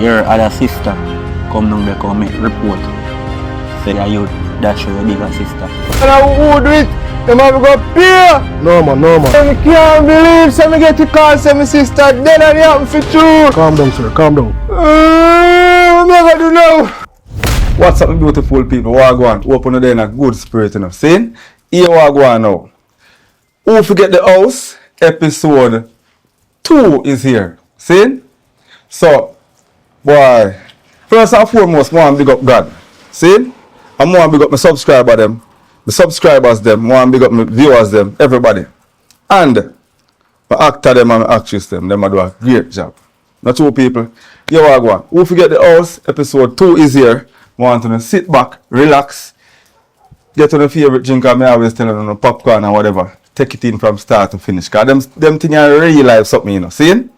your other sister come down there come make report. Say that you that's your bigger sister. And I would do it. Them have to go pay. No man. I can't believe some get the call say my sister dead and it happen for true. Calm down, sir. Calm down. What am I gonna do now? What's up, my beautiful people? What go on? Open the day in a good spirit enough. See? Here what go on now. Who forget the house? Episode 2 is here. See? So, boy, first and foremost, I want to big up God. See? I want to big up my subscriber them. The subscribers them. I want to big up my viewers them. Everybody. And my actor them and my actress them. Them do a great job. Not two people. Here what go on. Who forget the house? Episode 2 is here. I want to sit back, relax, get on a favorite drink. I always tell them popcorn or whatever. Take it in from start to finish. Because them things are real life something, you know. See?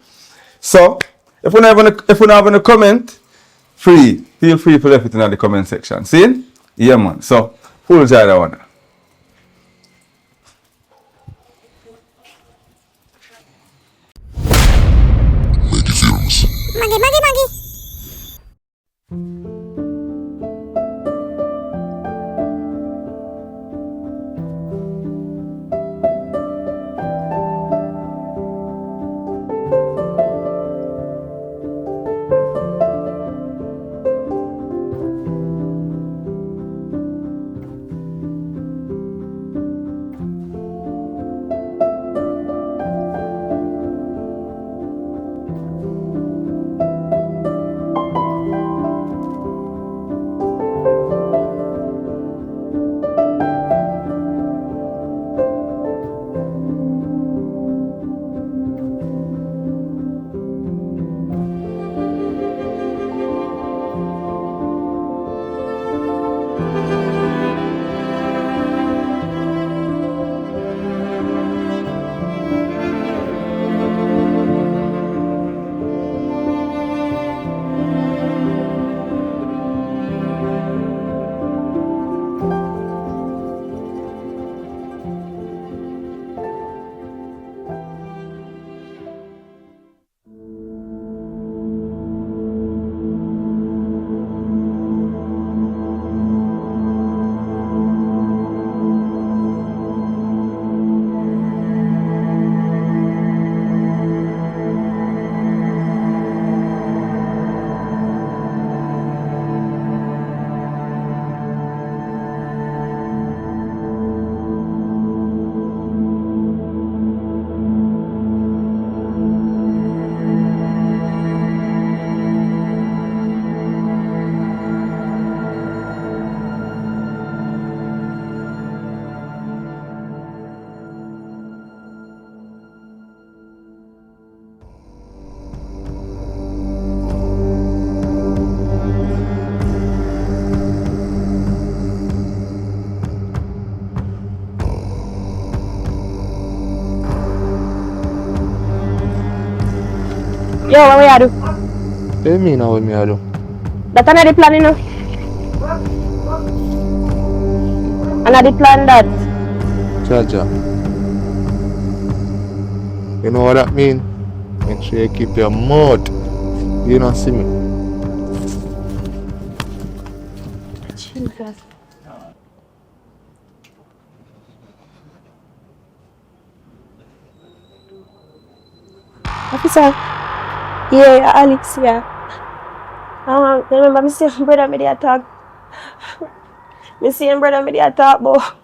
So, if you have any comment, feel free to leave it in the comment section. See? Yeah, man. So, full joy that one. Maggy Films. Maggy. Yo, what we are do? What do you mean what me do? That's another plan, you know. Another plan that. Jaja. You know what that mean? Make sure you keep your mouth. You don't see me. Jesus. Officer. Yeah, Alex, yeah. Remember, me see him brother me dey talk. Me see him brother me dey talk, but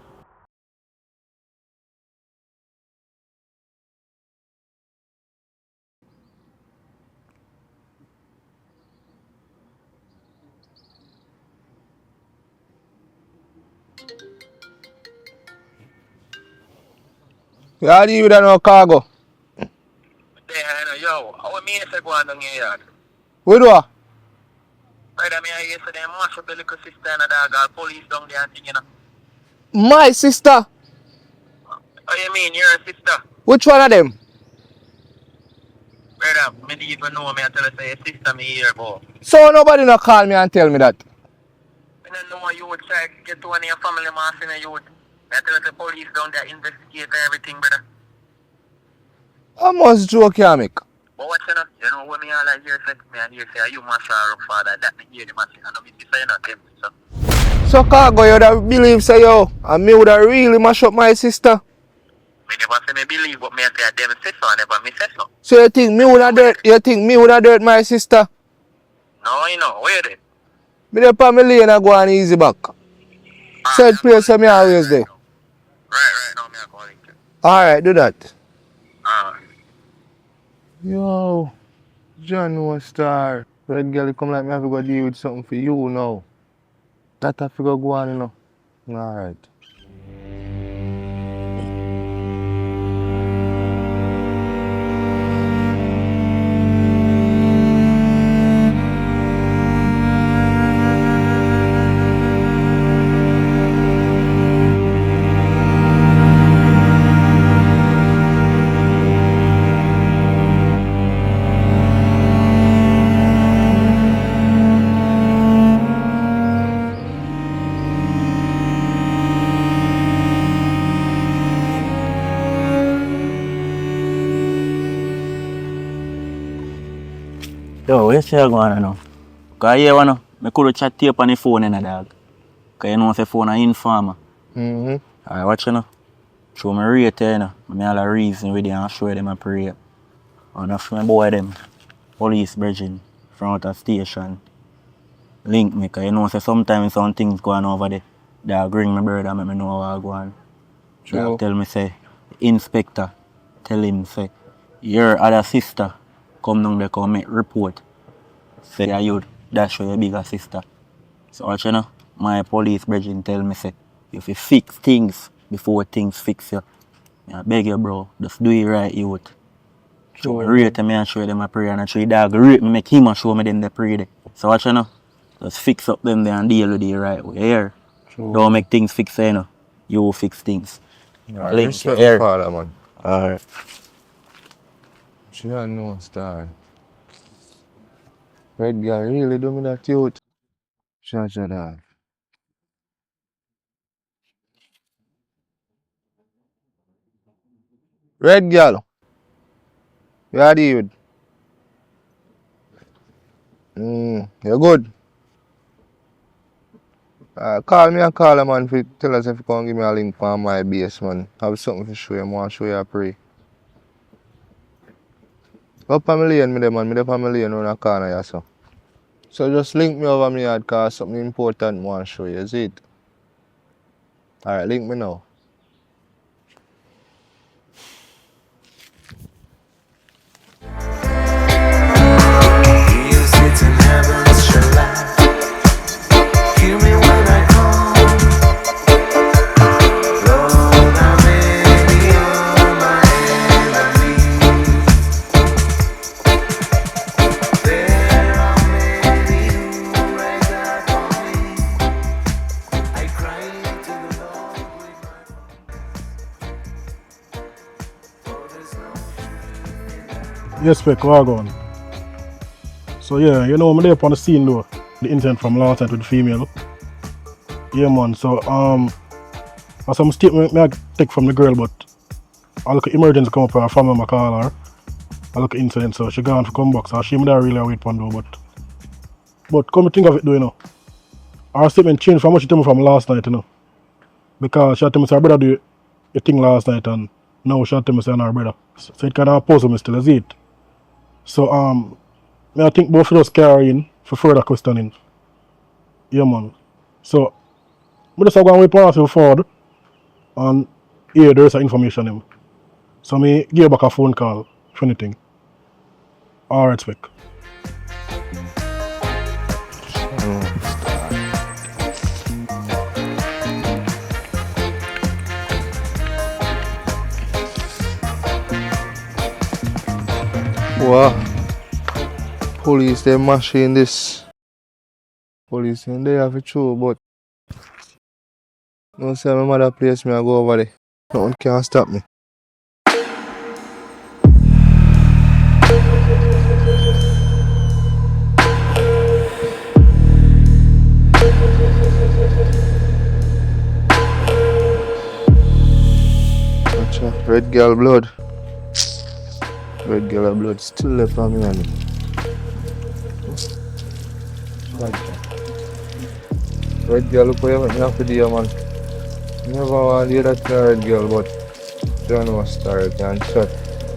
You all leave with no cargo. Yo, how me say go on down your yard? What do you? Brother, me I yesterday mash up the little sister and a dog, all police down there and thing, you know. My sister. What you mean, your sister? Which one of them? Brother, me didn't even know me, I tell you say your sister me here, boy. So nobody no call me and tell me that. I don't know you would try to get to one of your family members and you would. I tell you the police down there investigate everything, brother. How much joke you make? But what you know when me all I hear say me and hear say you must have rock father, that me hear the man say, I know me say not them, so. So cargo you would believe say yo, and me would have really mash up my sister. Me never say me believe, but me say them say so, never me say so. So you think me would have dirt my sister? No, you know, where they? Me dey pa me lane and go on easy back. Said place me always there. Right, now me are calling you. Alright, do that. Alright. Yo, John no star. Red girl, you come like me have to go deal with something for you now. That have to go on, you know. Alright. Yo, where you say you going now? Because here, I could chat to you on the phone, dog. Because you know the phone is informer. Mm-hmm. Alright, watch you know. Show me rate you know. I have a reason with them and show them a prayer. And if my boy them, police bridging from out of station, link me, because you know say sometimes some things going over there. They bring my brother and make me know what go on. Sure. They tell me say, inspector, tell him say, your other sister come down there come make report. Say you that's your bigger sister. So watch you know, my police bridging tell me say, if you fix things before things fix you. I beg you bro, just do it right youth. So rate me and show them a prayer and I show you dog rate me make him and show me them the prayer there. So watch you know, just fix up them there and deal with it right way. Here. Sure. Don't make things fix you know. You fix things. Alright, Link respect here. my father, man. Alright. She no star. Red girl really do me that youth. Shut that. Red girl. You are the you're good. Call me and call a man for tell us if you can give me a link for my base, man. I have something to show you. I want to show you a pray. Up on my lane, me there, man. Me there on my lane on the corner, yeah, so. So just link me over my yard because something important I want to show you. Is it? Alright, link me now. Yes, Peck, what on? So yeah, you know, I'm there on the scene though. The incident from last night with the female. Yeah man, so as some statement I take from the girl, but I look at emergency come up her family I call her. I look at incident, so she gone for come back, so she me there really wait for though, but come to think of it though, you know. Her statement changed from what she told me from last night, you know. Because she told me her brother do the thing last night and now she told me say her brother. So it kinda oppose me still, is it? So I think both of us carry in for further questioning. Yeah man. So I just go and wait for us forward and here there is information him. So me give back a phone call for anything. Alright, Spec. Wow. Police they mashing this. Police in there have a true, but no say my mother place me I go over there. No one can stop me. Watch out, red girl blood. Red girl blood still left on me and red girl look what you make me have to do, man. Never want to do that to a red girl, but you know star can shot.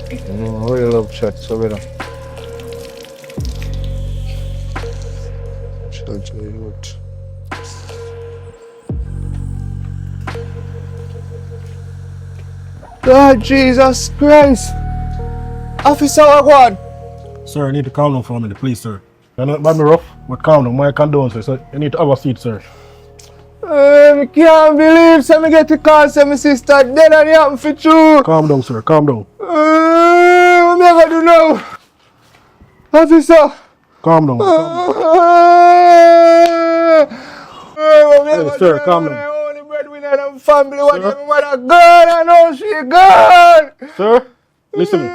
You know, I really love shots, so better. Shot you out. God, Jesus Christ! Officer, what? Sir, you need to calm down for a minute, please, sir. You're not bad me rough, but calm down. My condolences, sir. You need to have a seat, sir. I can't believe so me get the call say my sister dead and it happen for true. Calm down, sir. Calm down. What me gonna do now? Officer! Calm down. Calm down. What me Hey, gonna sir, do calm now? down. My only breadwinner and family, what Sir? my mother gone, I know she gone! Sir, listen me.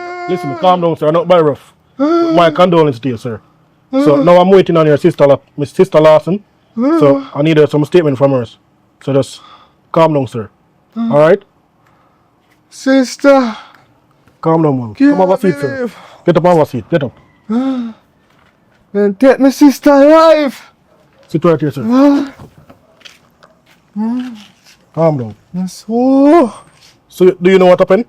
Calm down, sir. Not by rough. My condolences to you, sir. So now I'm waiting on your sister, Miss Sister Lawson. So I need some statement from her. So just calm down, sir. All right? Sister! Calm down, man. Can't Come have a seat, sir. believe. Get up, have a seat. Get up. Then take my sister alive! Sit right here, sir. Calm down. Yes, oh. So do you know what happened?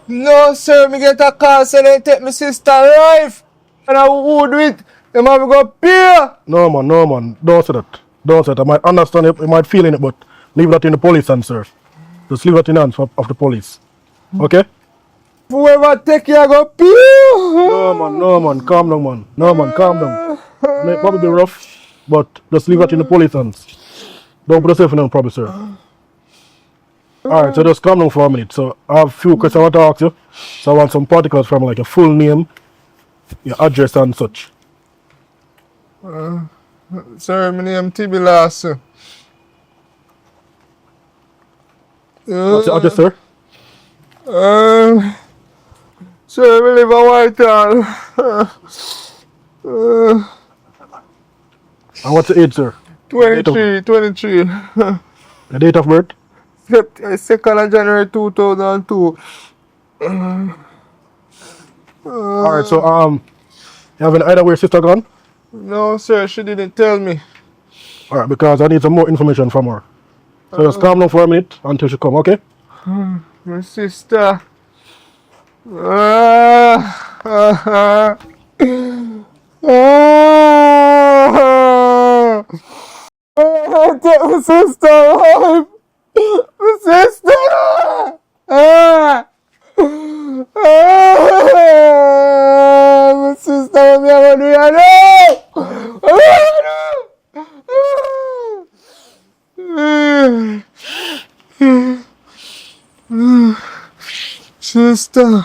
No, sir, me get a call say they take my sister alive. And I would do it. Them have to go pay. No, man. Don't say that. Don't say that. I might understand it. You might feel in it, but leave that in the police hands, sir. Just leave that in the hands of the police. Okay? Whoever take you, I go pay. No, man. Calm down, man. No, man. Calm down. It may probably be rough, but just leave that in the police hands. Don't put yourself in any problem, sir. Alright, so just calm down for a minute. So I have a few questions I want to ask you. So I want some particulars from like your full name, your address and such. Sir, my name TB Lawson. What's your address, sir? Sir, we live in Whitehall. And what's your age, sir? 23. The date of birth? 2nd of January 2002. Alright, so you have an idea where your sister gone? No, sir, she didn't tell me. Alright, because I need some more information from her. So just calm down for a minute until she come, okay? My sister. Take my sister alive. My sister. My sister, what me gonna do ya now? What me gonna do? Sister.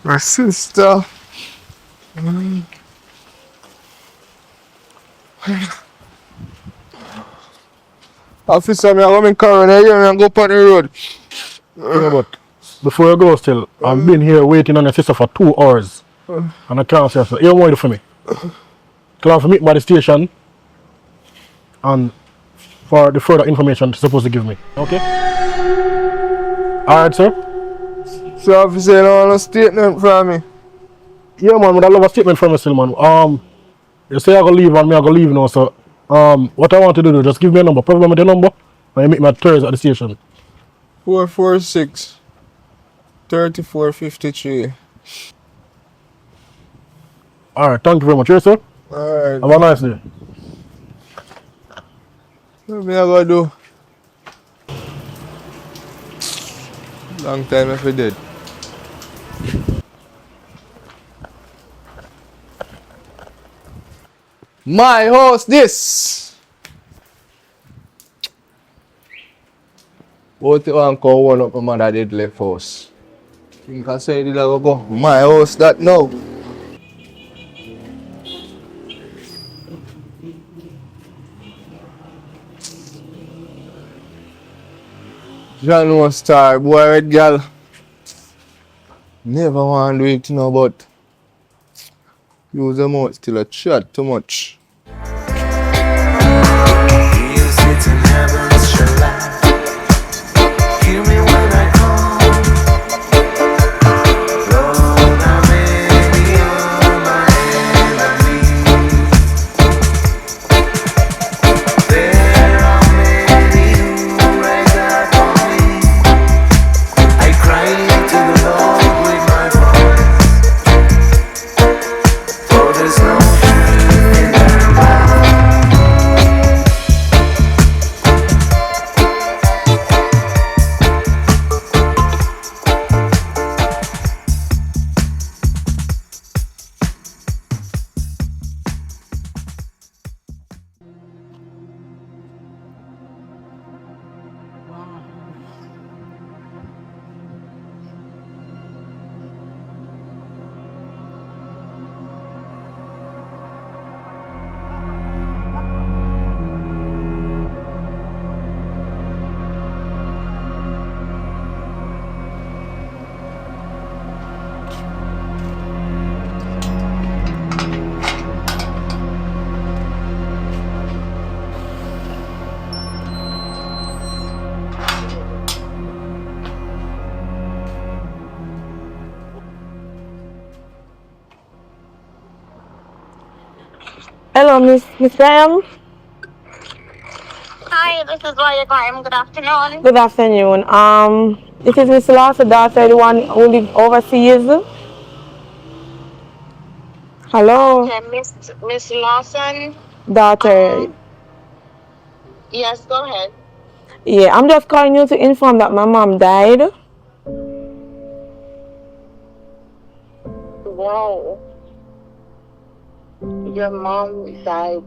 My sister. Officer, me I go in car and I hear me and go up on the road. Yeah, but before you go still, I've been here waiting on your sister for 2 hours. And I can't say her. You want it for me? Come for meet by the station and for the further information you're supposed to give me. Okay? Alright, sir? So officer, you don't want a statement from me? Yeah, man, but I love a statement from you still, man. You say I go leave and me I go leave now, so what I want to do, just give me a number. Probably me the number and you meet me at Thursday at the station. 446 3453. Alright, thank you very much. Yes, sir? Alright. Have a nice day. What me I go do? Long time if we did. My house this! What you want to call one up my mother did left house? Think I say did I go? My house that now. John no star, boy, red girl. Never want to do it, you know, but use them out still a chat too much. Hello, Miss Sam. Hi, this is Why You Crime. Good afternoon. Good afternoon. This is Miss Lawson, daughter, the one who lives overseas. Hello, Okay, Miss Lawson. daughter. Yes, go ahead. Yeah, I'm just calling you to inform that my mom died. Wow, your mom died.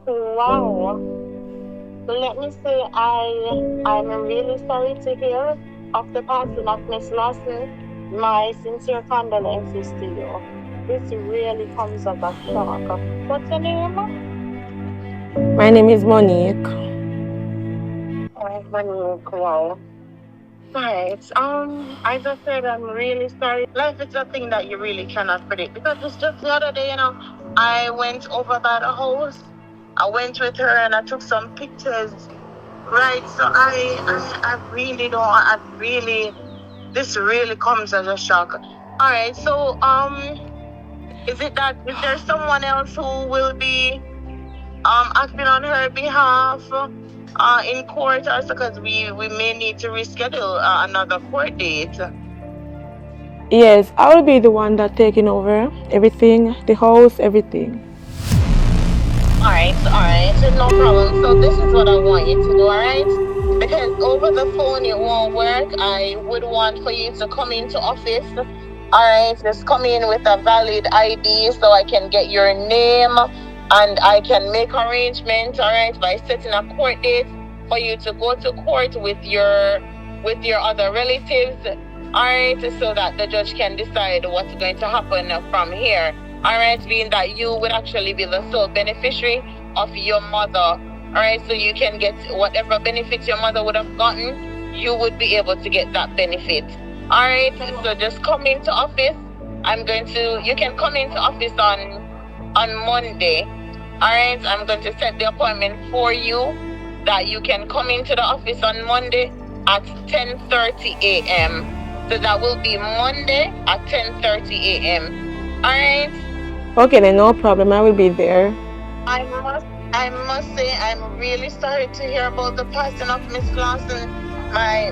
Wow. So let me say I'm really sorry to hear of the passing of Miss Lawson. My sincere condolences to you. This really comes as a shock. What's your name? My name is Monique. Monique. Wow. Right. As I said, I'm really sorry. Life is a thing that you really cannot predict. Because it's just the other day, I went over by the house. I went with her and I took some pictures. Right. So I really this really comes as a shock. All right. So is there someone else who will be acting on her behalf in court also, because we may need to reschedule another court date? Yes, I will be the one that taking over everything, the house, everything. All right, no problem. So this is what I want you to do, all right? Because over the phone it won't work. I would want for you to come into office. All right, just come in with a valid ID so I can get your name and I can make arrangements, all right, by setting a court date for you to go to court with your other relatives, all right, so that the judge can decide what's going to happen from here. All right, being that you would actually be the sole beneficiary of your mother. All right, so you can get whatever benefits your mother would have gotten, you would be able to get that benefit. All right, so just come into office. You can come into office on Monday. All right, I'm going to set the appointment for you that you can come into the office on Monday at 10:30 a.m. So that will be Monday at 10:30 a.m. All right. Okay, then no problem. I will be there. I must say I'm really sorry to hear about the passing of Miss Lawson. My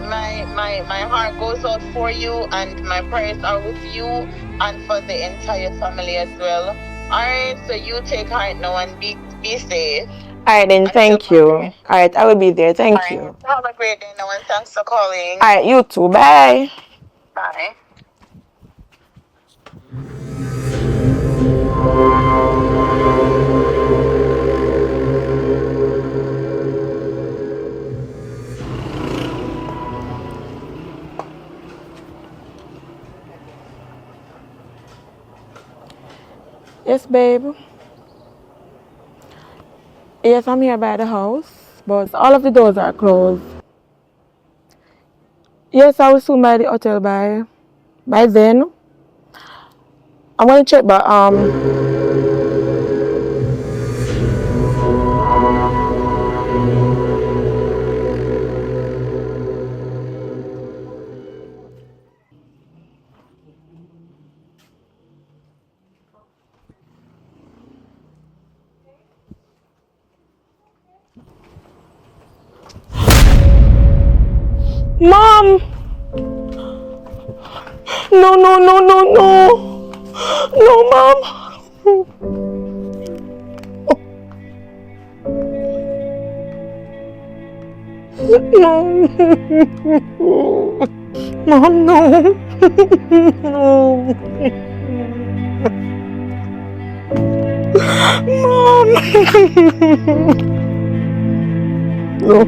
heart goes out for you, and my prayers are with you and for the entire family as well. Alright, so you take heart now and be safe. Alright then, thank you. Alright, I will be there. Thank you. Have a great day now and thanks for calling. Alright, you too. Bye. Bye. Yes, babe. Yes, I'm here by the house, but all of the doors are closed. Yes, I will soon by the hotel by then. I'm gonna check but Mom! No, no, no, no, no! No, Mom! No! Mom, no! No! Mom! No!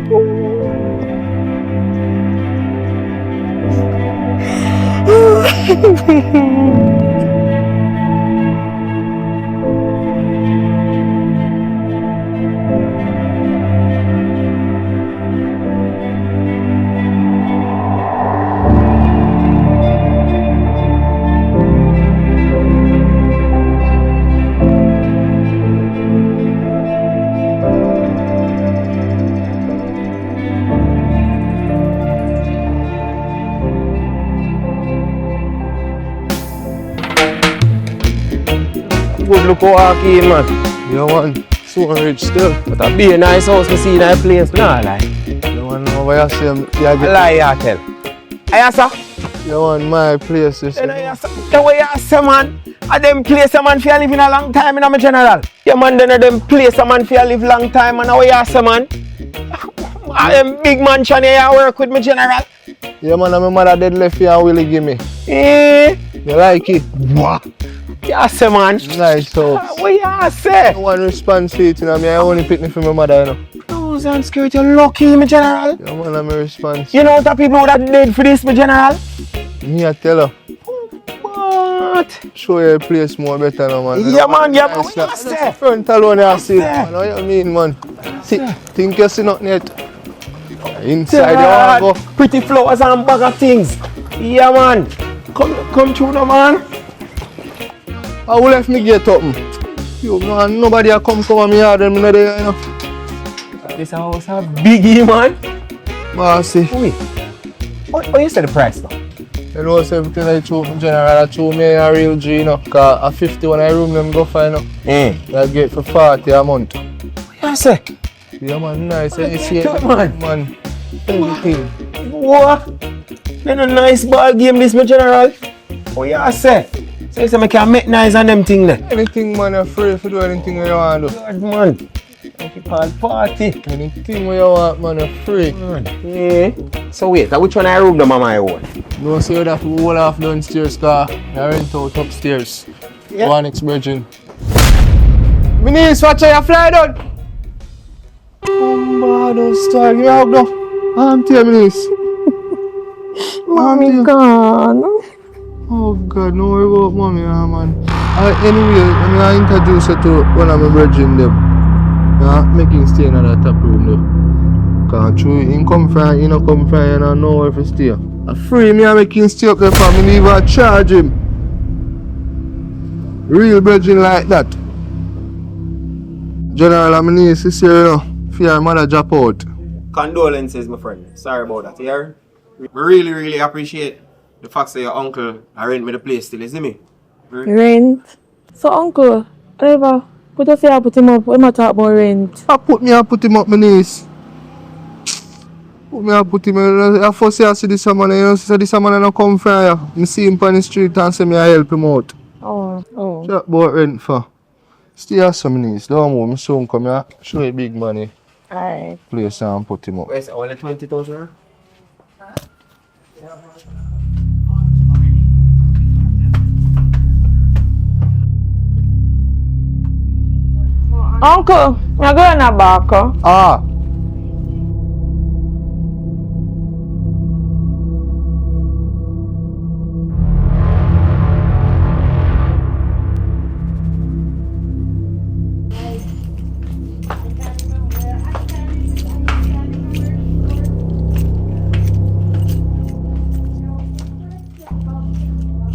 Good look how I came, man. You man, so rich still. But a be a nice house to see in that place. Nah, like. You man, over here say you get... Lie, I tell. Hey, sir. You want my place, you say. The way you say, man. I them place a man for live in a long time in my general. Yeah, man, then them place a man for live long time and the way you say, man. I them big mansion here I work with my general. Yeah, man, my mother dead left here and Willie give me. Eh? You like it? What? Yeah, say, man. Nice house. What you say? No one response to it, you know. I only pick me for my mother, you know. Those and skirt, you're lucky, my general. Yeah, man, I'm a response. You know what people would have did for this, my general? Me, I tell her. What? Show you a place more better now, man. Yeah, man, yeah, man. What you say? Front alone, you see. Man, what you mean, man? Think you see nothing yet? Inside, you want to go. Pretty flowers and bag of things. Yeah, man. Come through, no, man. I will let me get up. You man, nobody a come cover me yard and me not there, you know. This house a biggie, man. Bossy. Wait. What you say the price now? You know, so everything I choose in general, I choose me a real G, you know. Cause a 50 when I room them go for, you know. I get for 40 a month. What you say? Yeah, man, nice. You see it, man. Everything. What? Then a nice ball game this, my general. What you say? So you say I can make nice on them thing there? Anything, man, I'm free to do anything you want to do. Good, man. Make it call party. Anything you want, man, I'm free. Yeah. So wait, which one I room them on my own? No, so you have to hold off downstairs, cause I rent out upstairs. Yeah. One ex-virgin. My niece, watch how you fly down. Oh, man, don't start. Give me a hug now. I'm telling my niece. Mommy gone. Oh God, no worry about mommy, man. Anyway, I'm gonna introduce you to one of my brethren them. Making stay in that top room though. Cause true, he come from, he no come from, you don't know where to stay. I free me and make him stay up there for me, leave and charge him. Real brethren like that. General, I'm gonna need to see you know, for your mother drop out. Condolences, my friend. Sorry about that, you heard? We really appreciate the fact that your uncle rent me the place still, isn't me? Rent? So uncle, Trevor, put us here and put him up. When I talk about rent. Put him up, my niece. Put him I first I see this man, you know, so this man don't come from here. I see him on the street and say me I help him out. Oh. Chat about rent for. Stay here some niece. Don't move, my son come here. Show you big money. Alright. Place and put him up. Where's only 20,000? Uncle, you're going to back, huh? Ah.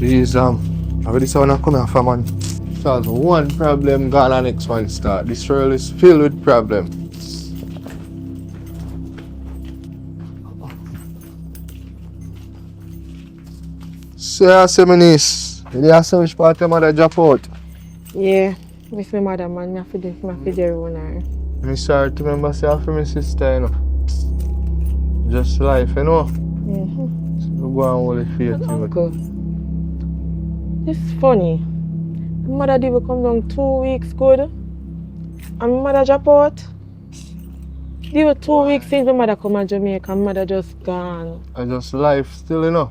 Jeez, how this one come here for, man? Because one problem gone and next one start. This world is filled with problems. So I say, my niece, you dey say which part your mother drop out? Yeah, miss my mother, man. I feel the run her. I'm sorry to remember say for my sister, you know. Just life, you know. Mm-hmm. So go and hold it faith, But you know. uncle, it's funny. My mother did come down 2 weeks good. And my mother drop out. They were 2 weeks since my mother come to Jamaica. My mother just gone. I just life still, you know.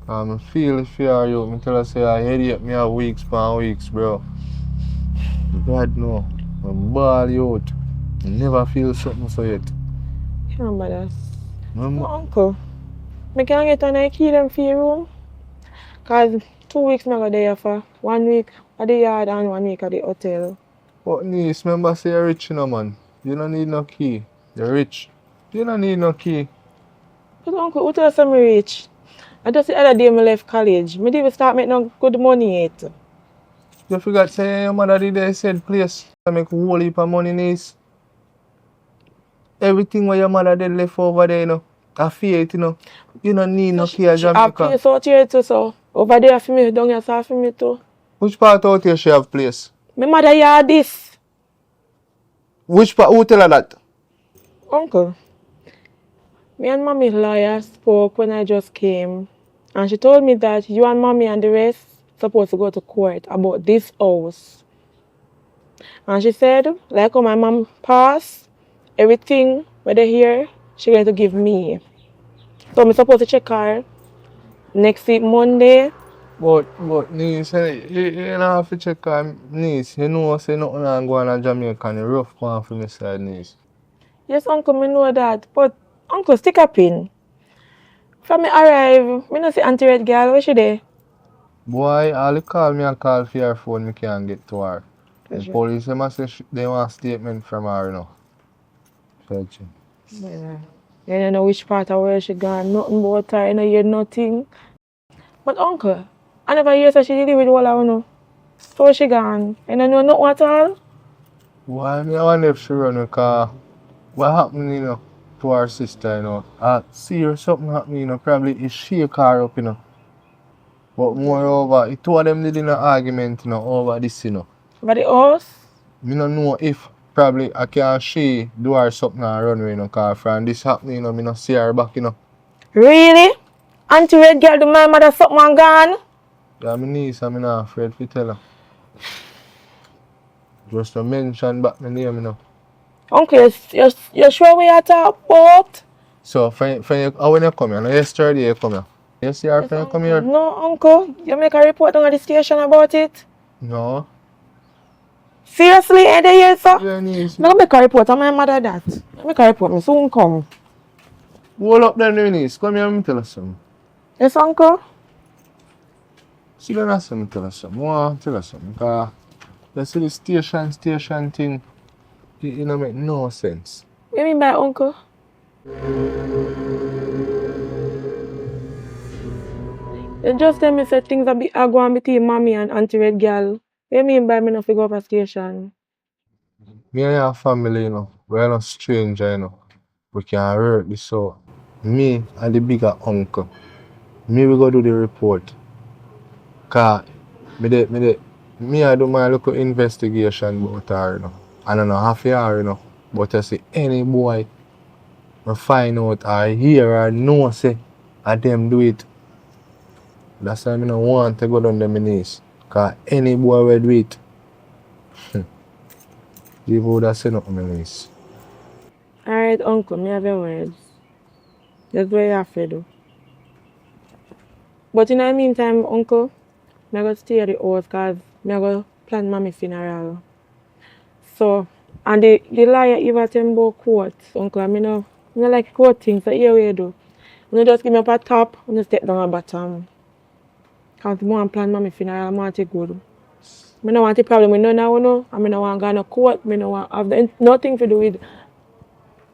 I feel if you are you, I tell her say I headache me have weeks upon weeks, bro. God no. I'm ball you out. I never feel something so yet. Yeah, mother. Remember? Uncle, I can get a key them for your room. Cause 2 weeks I go there for 1 week at the yard and 1 week at the hotel. But niece, remember say you're rich, you know, man. You don't need no key. You're rich. You don't need no key. But uncle, who tell me rich? I just the other day I left college. I didn't start making no good money yet. You forgot say your mother did they said place. I make a whole heap of money, niece. Everything what your mother did left over there, you know. I feel it, you know. You don't need no key at She have Jamaica. place out here too, so over there for me, down here for me too. Which part out here she have place? My mother yard this. Which part? Who tell her that? Uncle, me and mommy lawyer spoke when I just came. And she told me that you and mommy and the rest supposed to go to court about this house. And she said, like how my mom passed, everything whether here, she going to give me. So I'm supposed to check her next week Monday. But niece, you don't have to check her niece. You know say nothing and go on to Jamaica and the rough one for me side niece. Yes, uncle, I know that. But uncle, stick a pin. From me arrive, I don't see Auntie Red Girl, where she there? Boy, all you call me and call for your phone, me can't get to her. The police them say they want a statement from her, you know. Searching. Yeah. You don't know which part of where she gone, nothing about her, you know, hear nothing. But uncle, I never hear that she did with all I know. So she gone. You don't know nothing at all? Why me I wonder if she run because what happened, you know, to her sister, you know. I see her something happening, you know, probably it shake her up, you know. But moreover, the two of them did in an argument, you know, over this, you know. Over the house? I don't know if probably I can she do her something and run away, you know, because from this happening, you know, I don't see her back, you know. Really? Auntie Red Girl do my mother something and gone? Yeah, my niece, I'm not afraid to tell her. Just to mention back my name, you know. Uncle, you sure we are talking about? So, when you come here, no, yesterday you come here. You see her when you come here? No, uncle. You make a report down at the station about it? No. Seriously, ain't they here, sir? Yeah, niece. No, make a report on my mother that. Make a report, me soon come. Hold up then, niece. Come here and tell us something. Yes, uncle? See, then ask me tell us something. I want to tell us something. Because you see the station thing, it don't make no sense. What do you mean by uncle? You just tell me say things are going between mommy and Auntie Red Girl. What do you mean by me not go up a station? Me and your family, you know, we're not stranger, you know. We can work this out. Me and the bigger uncle. Me we go do the report. Cause me I do my local investigation about her, you know. I don't know half her, you know. But I see any boy I find out or hear or know say I them do it. That's why I don't want to go down them knees. Cause any boy will do it. You would have said nothing, my niece. Alright, uncle, me have your words. That's what you have to do. But in the meantime, uncle, I'm going to stay at the house because I'm going to plan mommy's funeral. So, and the lawyer even tell me about court, uncle. I don't like court things, so here we do. You just give me up a top, and step down a bottom. Because I want to plan mommy's funeral, I want to go. I don't want a problem with none of you, and I don't want to go to court, I don't want to have nothing to do with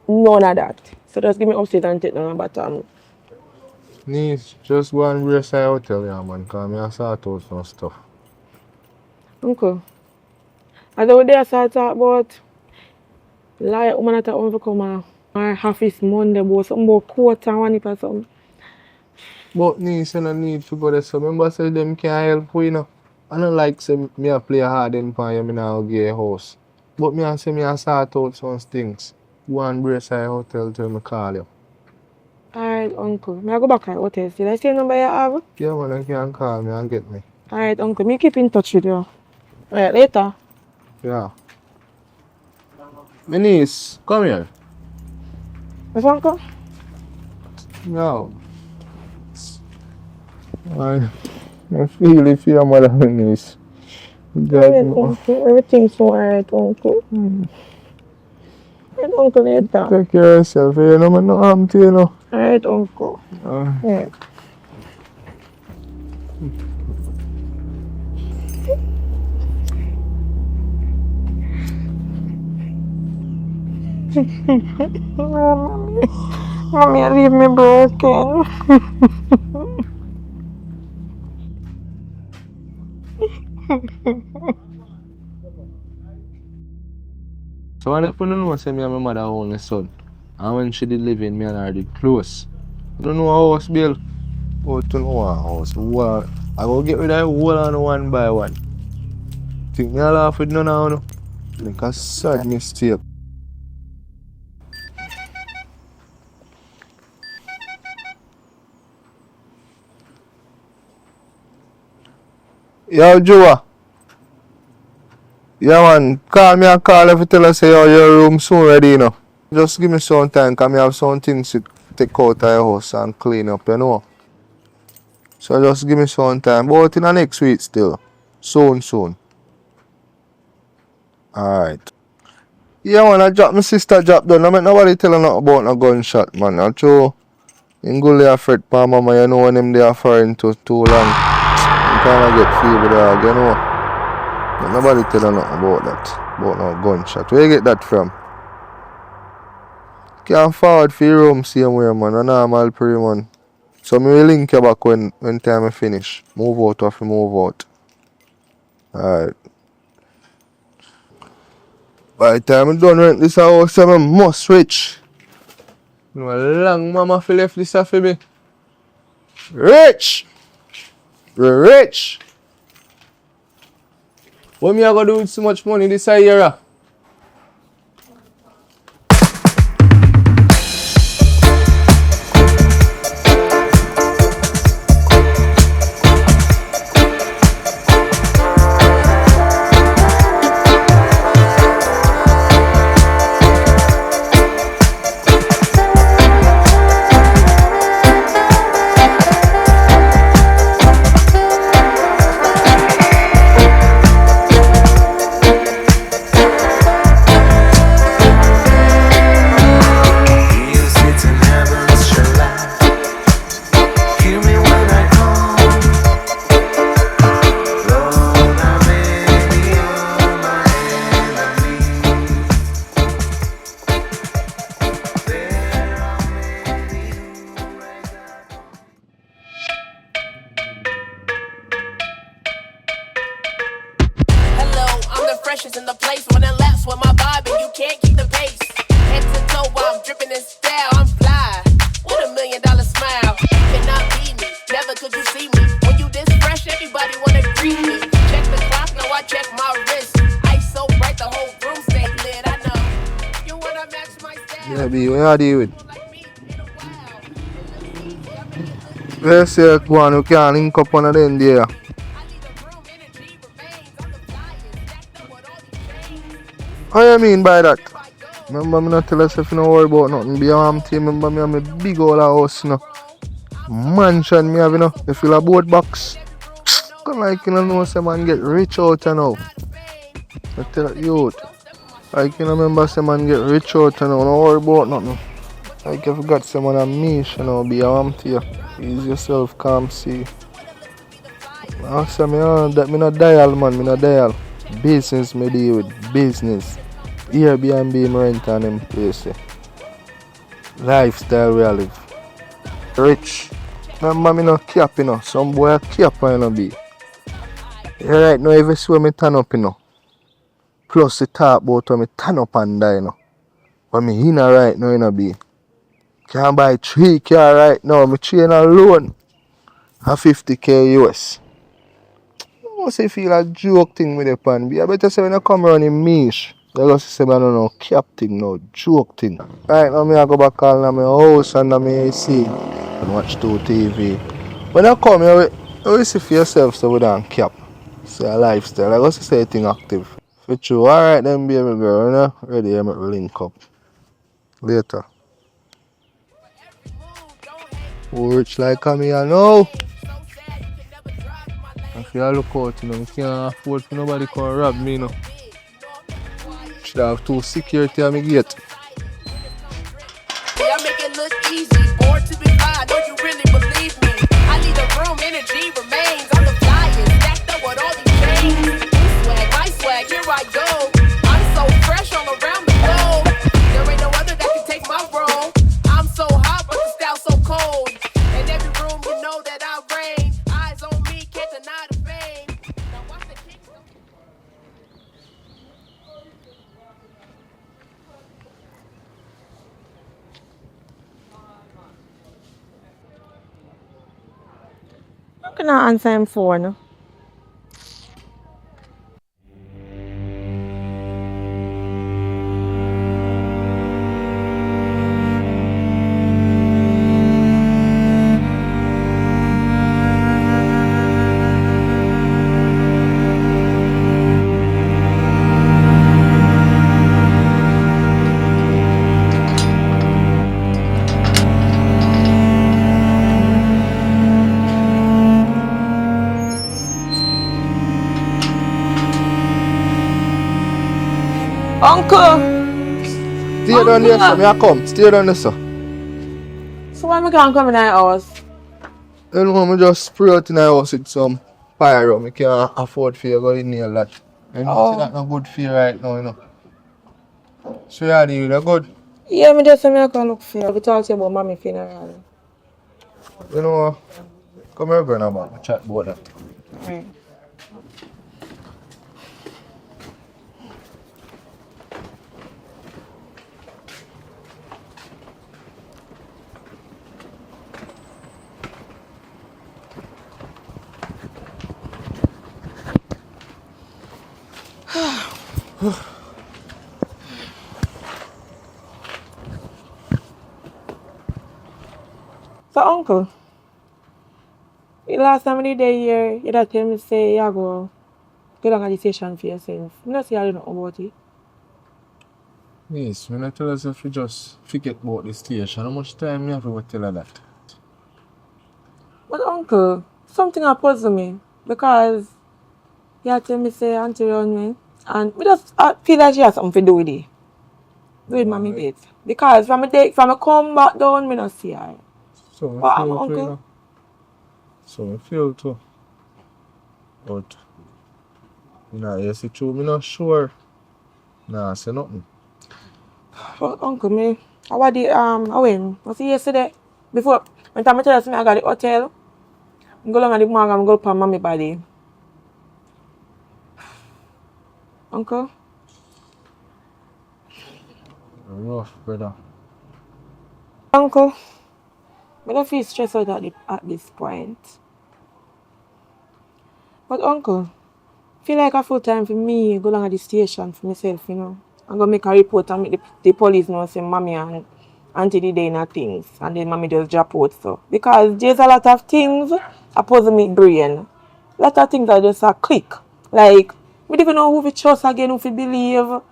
none of that. So just give me upstairs and take down a bottom. Niece, just go and brace her hotel, yeah, man, because I sort out some stuff. Uncle, I don't dare start talk about like woman that overcome our office Monday, but something about quarter one it or something. But niece, you no need to go there. So remember say them can help you, you know. I don't like say me a play hard in for you, me now get a house. But me a say me a sort out some things. Go and brace her hotel till me call you. Alright, uncle. May I go back to the hotel? Did I see the number you have? Yeah, man, you can call me and get me. Alright, uncle. Me keep in touch with you. Alright, later. Yeah. My niece, come here. Yes, uncle? No. I feel if you're mother, my niece. Alright, uncle. Everything's alright, uncle. Alright, uncle, later. Take care of yourself. You know, man, no harm to you, know. Alright, uncle. Alright. Mommy, I leave me broken. So when I put know say me and my mother only son. And when she did live in, me and her did close. I don't know a house bill. Oh, to know a house. Well, I go get rid of the whole on one by one. Think me a laugh with none of you. Make a sad mistake. Yo, Joa. Yeah, man. Call me a call if you tell us say your room soon ready, you know. Just give me some time, because I have some things to take out of your house and clean up, you know. So just give me some time. But in the next week still. Soon. Alright. Yeah, man, I dropped my sister job done. I make nobody tell her nothing about no gunshot, man. I true. In go lay afraid for mama, you know when them they are foreign too long. You kinda get fever dog, you know. But nobody tell her nothing about that. About no gunshot. Where you get that from? Can't forward for your room same way, man. A normal pre, man. So me will link you back when time I finish. Move out or move out. Alright. By the time I done rent this house, I must rich. You know, long mama fi left this for me. Rich! Rich! What me I gonna do with so much money this year? In the place when it laps with my vibe and you can't keep the pace. Head to toe, I'm dripping in style. I'm fly with $1 million smile. Cannot beat me, never could you see me. When you this fresh, everybody wanna greet me. Check the clock, now I check my wrist. Ice so bright, the whole room stay lit. I know you wanna match my style. Yeah, B, what are you with? Let's say one who can link up on the end there. What do you mean by that? Remember me not tell us if you don't worry about nothing. Be a warm team. Remember me have a big old house, you know. Mansion me have, you know. You feel a boat box. Come like you know say man get rich out you know. I tell you, like you know remember say man get rich out you know. Don't worry about nothing. Like if you got someone a mish, you know, be a warm to you. Ease yourself, calm, see. I say me that me not dial man, me not dial. Business me deal with business. Airbnb me rent on them place. Lifestyle we live. Rich. Remember me no cap, you know. Some boy a cap and you know be. Yeah, right now, every see me turn up, you know. Plus the talk about when me turn up and die, you know. But me in right now, you know, be. Can buy 3 car right now. Me chain alone. A 50k US. I must say feel a joke thing with the pan. Be I better say when I come around in Mish. They go say I don't know cap thing no joke thing. Right now me I go back all in my house and I me see and watch 2 TV. When I come here, you see for yourself so we don't cap. Say a lifestyle. I go say thing active. For true. Alright then baby girl, you know? Ready to link up. Later. Oh, rich like come here now. If you look out, you know, you can't afford for nobody can rob me, you know. Should have 2 security at my gate. Yeah, I make it look easy. Born to be fly, know you really believe me. I need a room, energy remains. I'm the flyest, stacked up with all these chains. Swag, my swag, here I go. I'm so fresh all around the globe. There ain't no other that can take my role. I'm so hot, but the style so cold. In every room, you know that I reign. Eyes on me, can't deny the fame. Now watch the kicks. How can I answer him phone? Uncle! Stay down there, sir. Me I come. Stay down there, sir. So why me can't come in our house? You know, me just spray out in the house with some pyro. Me can't afford for you go in here lot. You know, see that no good for you right now, you know. So you are doing that good. Yeah, me just say me I can look for you. We talk to you about mommy funeral. You know, come here, going about. We chat about that. Right. So uncle, the last time I did here, you did tell me say you go down at the station for yourself. I don't see how you know about it. Yes, when I tell us if you just forget about the station, how much time you have to tell her that? But uncle, something that puzzle me because you tell me say auntie run me and I feel like she has something to do with it. With mommy date. Because from I come back down, I don't see her. So But I I'm feel too, you uncle. know. So I feel too. But you know, you see true, me not sure. Nah, say nothing. But uncle, I went. Was it yesterday? Before when time I tell us I got the hotel, I go along at the morgue and I go up on mommy body. Uncle? Rough, brother. Uncle, I don't feel stressed out at this point. But uncle, feel like a full time for me go along at the station for myself, you know. I'm gonna make a report and make the police know say mommy and auntie did they not things and then mommy just drop out so. Because there's a lot of things opposing me brain. A lot of things are just a click. Like, we don't even know who we trust again, who we believe.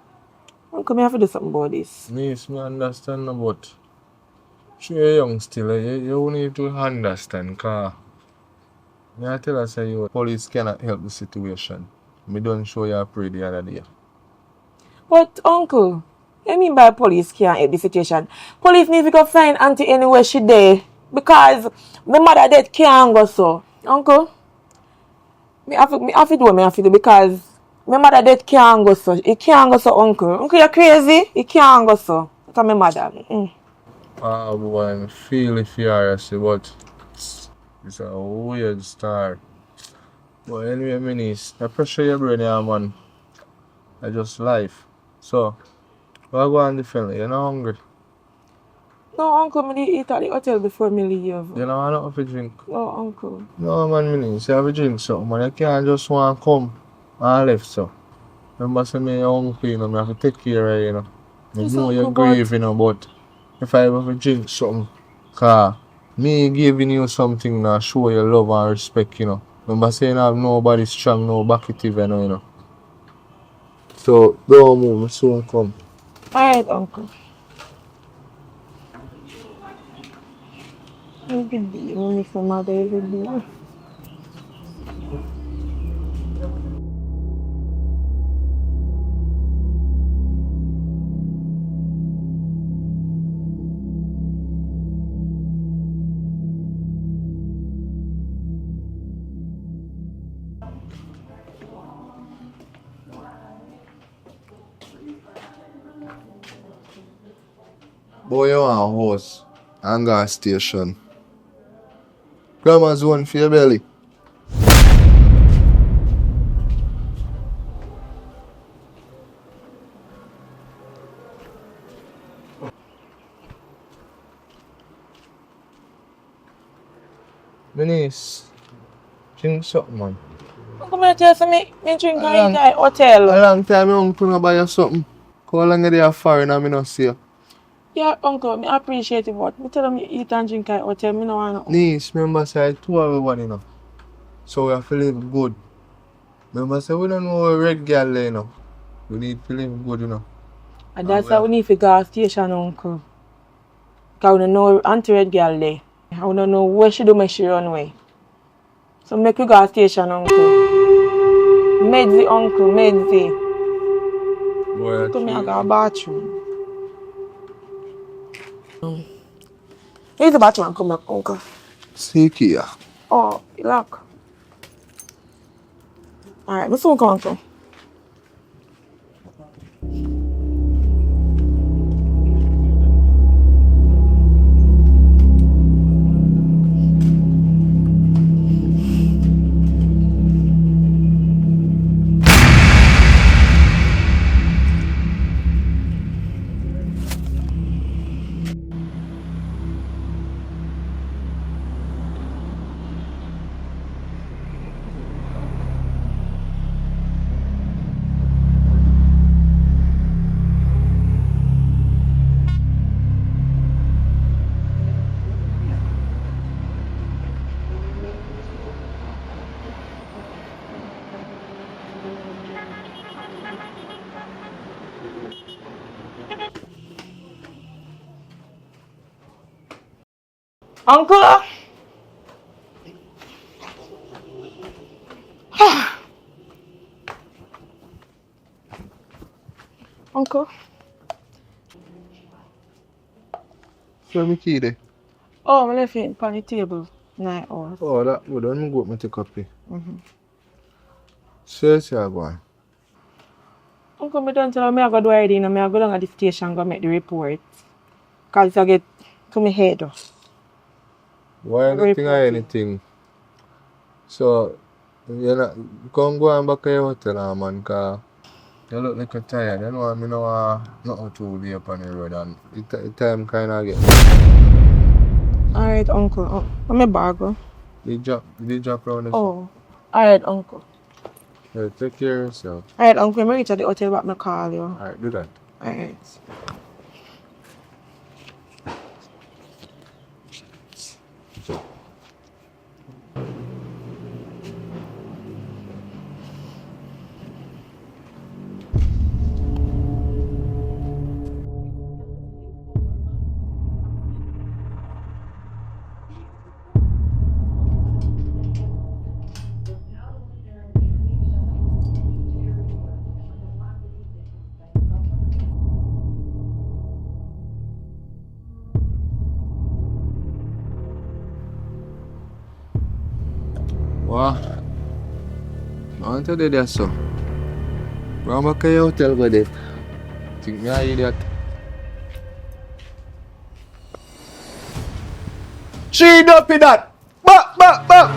Uncle, me have to do something about this. Miss, me understand but you're young still, you need to understand cause I tell her say you police cannot help the situation. Me don't show you a pray the other day. But uncle, I mean by police can't help the situation. Police need to go find auntie anywhere she there. Because my mother dead can't go so. Uncle, me have to do what me have to do because my mother dead can't go so. It can't go so, uncle. Uncle, you're crazy? It can't go so. That's my mother. Ah boy, I feel if you are but It's a weird start. But anyway, minis, I pressure your brain here, man. I just life. So, we're going differently. You're not hungry. No, uncle, me dey eat at the hotel before me leave. You don't want nothing to drink. No, uncle. No, man, minis, you have a drink something, man. You can't just want to come and left, so. Remember, say me hungry, you know, I have to take care of you, you know. I Yes, know you're uncle, grieving, you know, but if I have a drink something, cause me giving you something now show your love and respect, you know. Remember saying I have nobody strong, no bucketive, you know. So don't move, soon come. Alright, uncle. Every day, only for mother every day. Boy, you want a horse and gas station. Grandma's one for your belly. Minis, drink something, man. Uncle, me tell you, me drink and eat at hotel. A long time your uncle no buy you something. How long are they are foreign and me not see you? Yeah, uncle, me appreciate it, but me tell them you eat and drink at hotel, me no want nothing. Niece, remember say two everyone, you know. So we are feeling good. Remember say we don't know a red girl there, you know. We need feeling good, you know. And that's why we need to gas station, uncle. Because we don't know anti-red girl there. I don't know where she do make she run away. So make we gas station, uncle. Medzi, uncle, medzi. Boy, Come here, I got a bathroom. Here's the bathroom, come back, uncle. see here. Oh, you lock. Alright, let's go, uncle. Uncle! Uncle? Show me key there. Oh, I left it on the table. 9 hours. Oh, that good. Let me go up and take a copy. Search your boy. Uncle, me don't tell me I go do already, and I go down at the station and go make the report. Because I get to my head. Why anything or anything? So, you know, come go and back to your hotel now, man, because you look like you're tired. You know, I mean, nothing to be up on the road and the time kind of get. Alright, uncle. Oh, I'm a bag. Did drop around the Oh, alright, uncle. Yeah, take care of yourself. Alright, uncle, when I reach at the hotel, back, me call you. Alright, do that. Alright. What? I want to do that, so. Run back to your hotel, buddy. Think me an idiot. She up in that! Ba.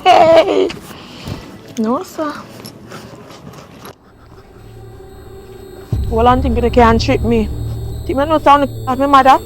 Hey. No, sir. Well, I think they can't trick me. Think I know sound of my mother.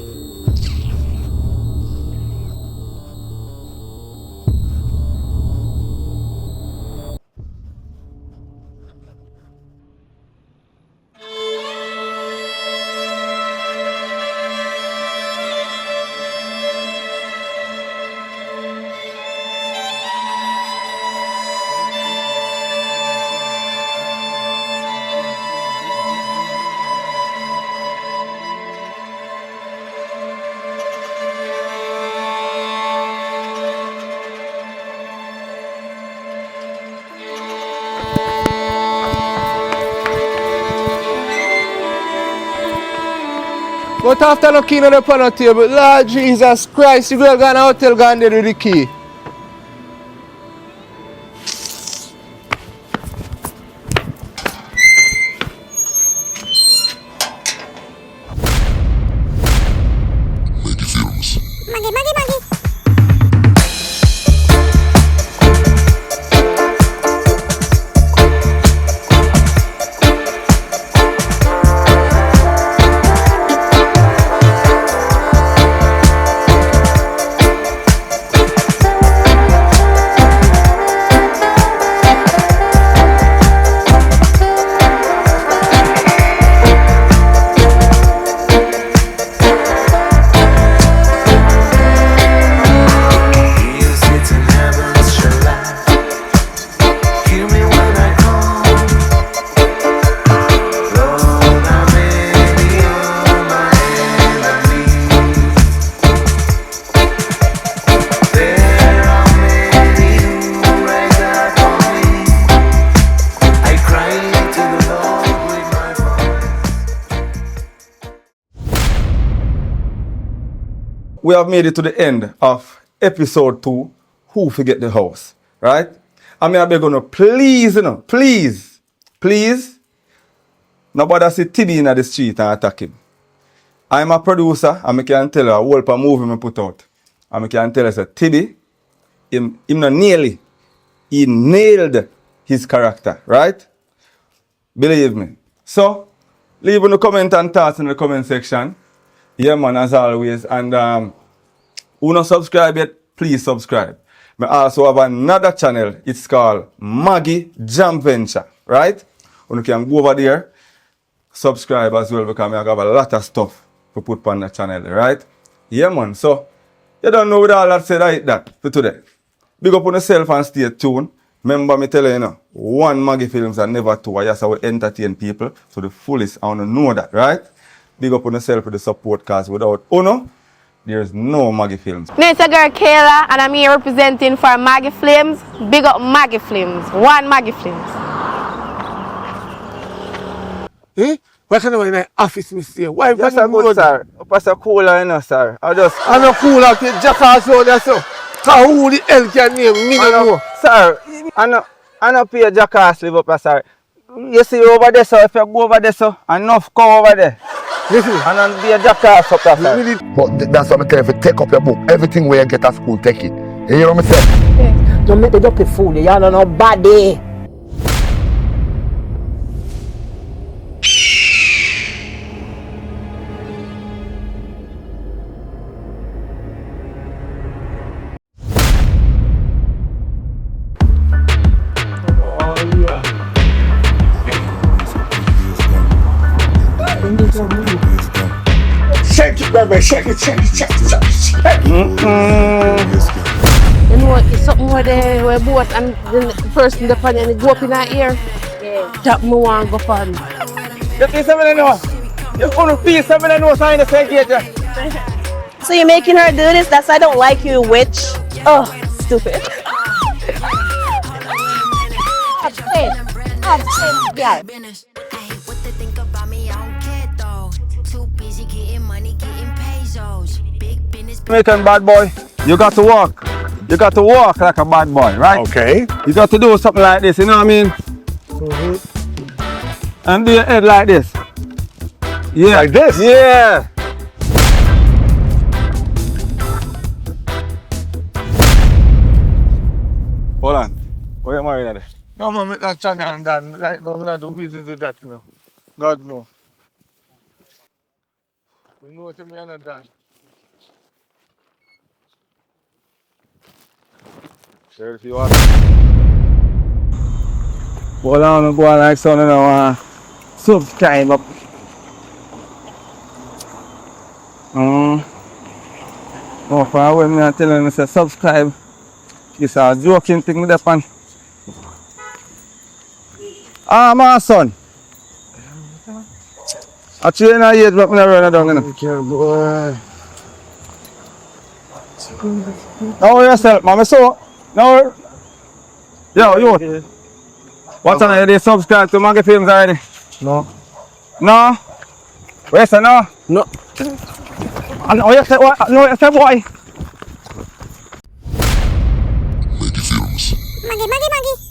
But after looking at the on the table, Lord Jesus Christ, you go to a hotel, go and there with the key. Maggy Films. Maggy. We have made it to the end of episode 2, Who Forget the House, right? I mean, I'm gonna please, please, nobody see Tibby in the street and attack him. I'm a producer, and I can tell you a whole heap of movie I put out. And I can tell you that Tibby, him not nearly, he nailed his character, right? Believe me. So, leave in the comment and thoughts in the comment section. Yeah, man, as always. And who not subscribe yet, please subscribe. I also have another channel. It's called Maggy Jam Venture, right? You can go over there, subscribe as well, because I have a lot of stuff to put on the channel, right? Yeah, man. So, you don't know with all that said like that for today. Big up on yourself and stay tuned. Remember me tell you, one Maggy Films and never two. I just will entertain people to the fullest. I want to know that, right? Big up on yourself with the support, because without Uno, there's no Maggy Films. It's a girl Kayla, and I'm here representing for Maggy Films. Big up Maggy Films. One Maggy Films. Eh? Why can't I in the office, Mr. Why Yes, I'm good, sir. Pass a cooler, you know, sir. I'm not cool out here, jackass out there, so. Cause who the hell can name me no more? Sir, I know pay a jackass live up there, sir. You see over there, sir, if you go over there, sir, enough come over there. Listen. And then be a jackass up there, sir. But that's what I'm telling you, take up your book. Everything where you get at school, take it. You hear what I'm saying? Yeah. Don't make the dirty fool, you don't know nobody. Shake it, baby, shake it. You know, it's something where they were both and the person in the pan and go up in her ear. Yeah. That me want go pan. You see something I know? You want to feel something I know, so I ain't say So you're making her do this? That's why I don't like you, witch. Oh, stupid. Yeah. Jamaican bad boy, you got to walk. you got to walk like a bad boy, right? Okay. You got to do something like this, you know what I mean? And do your head like this. Yeah. Like this? Yeah. Hold on. What are you married at? No, man, make that channel and done. Like, no, I'm not do business with that, you know. God, no. You know what me and not done. Sure, if you want. Hold on, go on like so now. Subscribe up. Oh, for when me telling you say subscribe. It's a joking thing with that pan. Ah, my son. I train a age, but I run down. Okay, boy. Now yourself, mama. So, now, yo, you. What time you subscribe to Maggy Films already? No. No? Where's the no? No. No, you say what? No, you say boy. Maggy Films. Maggy.